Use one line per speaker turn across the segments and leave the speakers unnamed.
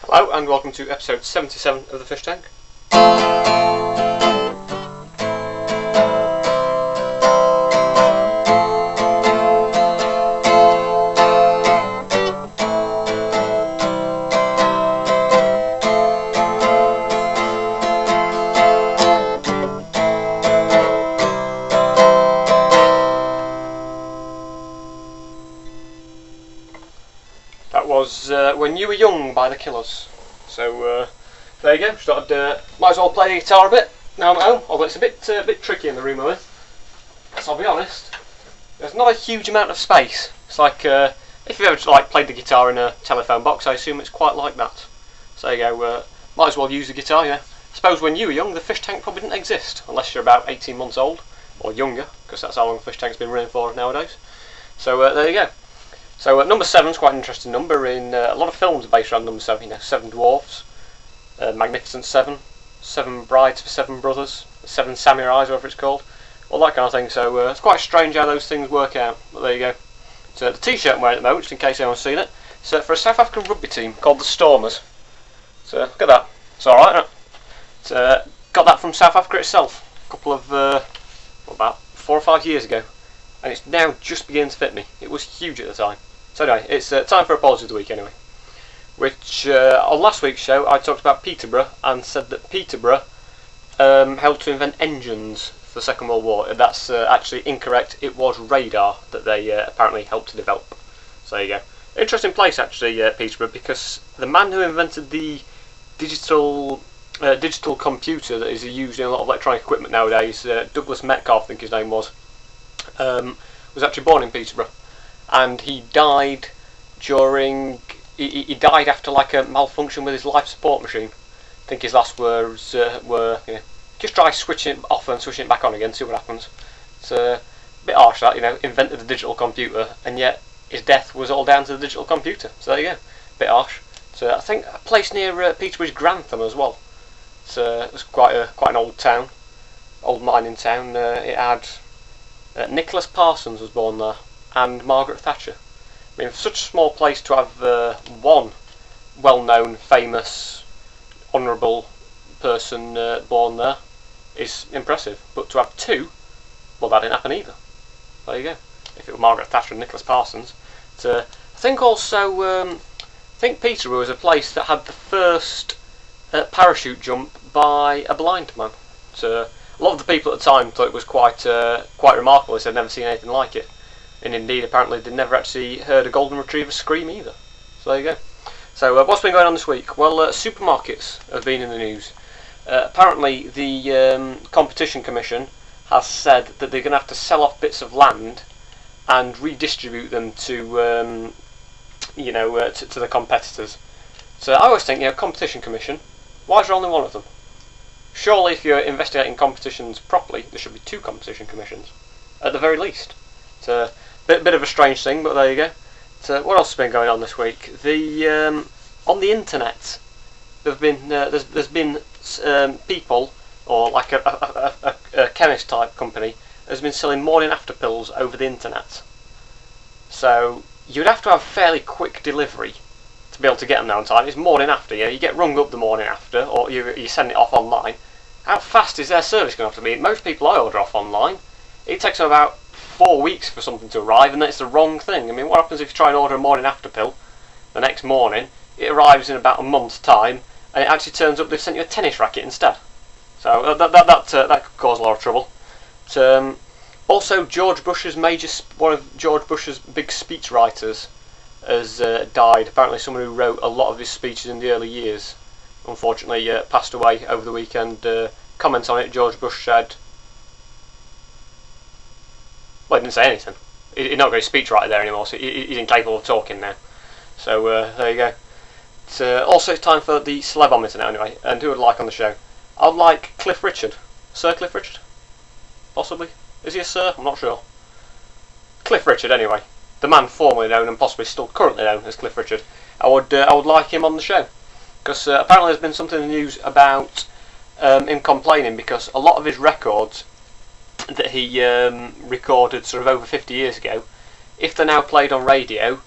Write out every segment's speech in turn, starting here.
Hello and welcome to episode 77 of the Fish Tank. That was When You Were Young by the Killers. So there you go. Just thought I'd, might as well play the guitar a bit now I'm at home. Although it's a bit tricky in the room I'm in. So I'll be honest, there's not a huge amount of space. It's like if you've ever played the guitar in a telephone box, I assume it's quite like that. So there you go. Might as well use the guitar. Yeah. I suppose when you were young, the fish tank probably didn't exist unless you're about 18 months old or younger, because that's how long the fish tank's been running for nowadays. So there you go. So number 7 is quite an interesting number. In a lot of films are based around number 7. You know, 7 Dwarfs, Magnificent 7, 7 Brides for 7 Brothers, 7 Samurais, whatever it's called, all that kind of thing. So it's quite strange how those things work out. But there you go. So the T-shirt I'm wearing at the moment, just in case anyone's seen it, it's for a South African rugby team called the Stormers. So look at that. It's all right. It's got that from South Africa itself, a couple of about 4 or 5 years ago, and it's now just beginning to fit me. It was huge at the time. So anyway, it's time for Apology of the Week anyway. Which, on last week's show, I talked about Peterborough and said that Peterborough helped to invent engines for the Second World War. That's actually incorrect. It was radar that they apparently helped to develop. So there you go. Interesting place actually, Peterborough, because the man who invented the digital computer that is used in a lot of electronic equipment nowadays, Douglas Metcalfe I think his name was actually born in Peterborough. And he died during. He died after like a malfunction with his life support machine. I think his last words were, you know, just try switching it off and switching it back on again, see what happens. It's a bit harsh that, you know, invented the digital computer, and yet his death was all down to the digital computer. So there you go, bit harsh. So I think a place near Peterborough is Grantham as well. It's quite an old town, old mining town. It had Nicholas Parsons was born there, and Margaret Thatcher. I mean, for such a small place to have one well-known, famous, honourable person born there is impressive. But to have 2, well, that didn't happen either. There you go. If it were Margaret Thatcher and Nicholas Parsons. I think also, I think Peterborough was a place that had the first parachute jump by a blind man. So a lot of the people at the time thought it was quite remarkable. They said they'd never seen anything like it. And indeed, apparently, they'd never actually heard a golden retriever scream either. So there you go. So what's been going on this week? Well, supermarkets have been in the news. Apparently, the Competition Commission has said that they're going to have to sell off bits of land and redistribute them to, to the competitors. So I always think, you know, Competition Commission, why is there only one of them? Surely, if you're investigating competitions properly, there should be 2 competition commissions, at the very least. It's a bit of a strange thing, but there you go. So what else has been going on this week? On the internet, there's been people, or like a chemist type company, has been selling morning after pills over the internet. So you'd have to have fairly quick delivery to be able to get them there on time. It's morning after, you get rung up the morning after, or you send it off online. How fast is their service going to have to be? Most people I order off online, it takes them about 4 weeks for something to arrive, and then it's the wrong thing. I mean, what happens if you try and order a morning after pill the next morning? It arrives in about a month's time, and it actually turns up they've sent you a tennis racket instead. So that could cause a lot of trouble. But, also, one of George Bush's big speech writers has died. Apparently, someone who wrote a lot of his speeches in the early years, unfortunately, passed away over the weekend. Comments on it, George Bush said. Well, he didn't say anything. He's not got his speechwriter there anymore, so he's incapable of talking now. So there you go. It's also time for the Celebometer now anyway. And who would like on the show? I'd like Cliff Richard. Sir Cliff Richard? Possibly? Is he a sir? I'm not sure. Cliff Richard anyway. The man formerly known and possibly still currently known as Cliff Richard. I would like him on the show. Because apparently there's been something in the news about him complaining because a lot of his records that he recorded sort of over 50 years ago, if they're now played on radio,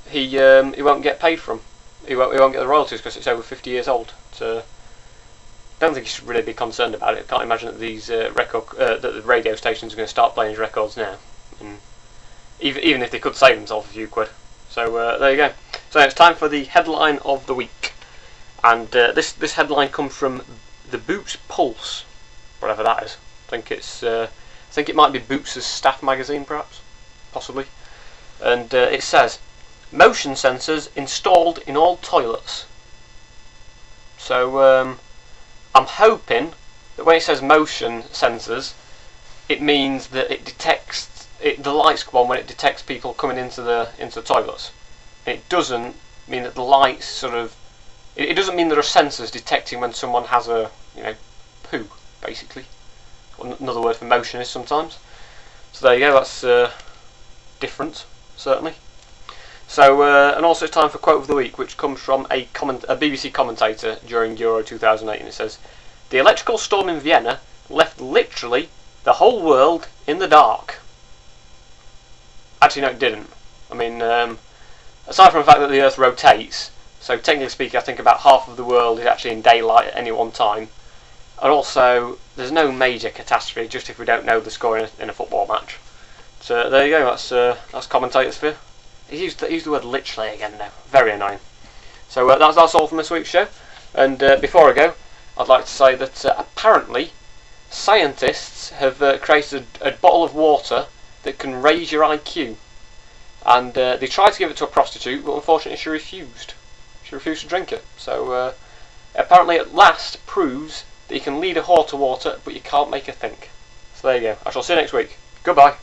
he won't get paid for them. he won't get the royalties because it's over 50 years old. So I don't think he should really be concerned about it. I can't imagine that these that the radio stations are going to start playing his records now. And even if they could save themselves a few quid. So there you go. So it's time for the headline of the week, and this headline comes from the Boots Pulse, whatever that is. I think it might be Boots' staff magazine, perhaps, possibly. And it says, motion sensors installed in all toilets. So I'm hoping that when it says motion sensors, it means that it detects the lights go on when it detects people coming into the toilets. It doesn't mean that the lights sort of. It doesn't mean there are sensors detecting when someone has a poo, basically. Another word for motion is sometimes. So there you go. That's different, certainly. So and also it's time for quote of the week, which comes from a BBC commentator during Euro 2008, and it says, "The electrical storm in Vienna left literally the whole world in the dark." Actually, no, it didn't. I mean, aside from the fact that the Earth rotates, so technically speaking, I think about half of the world is actually in daylight at any one time. And also, there's no major catastrophe, just if we don't know the score in a football match. So there you go. That's commentators for you. He used the word literally again now. Very annoying. So that's all from this week's show. And before I go, I'd like to say that apparently scientists have created a bottle of water that can raise your IQ. And they tried to give it to a prostitute, but unfortunately she refused. She refused to drink it. So apparently at last proves that you can lead a whore to water, but you can't make her think. So there you go. I shall see you next week. Goodbye.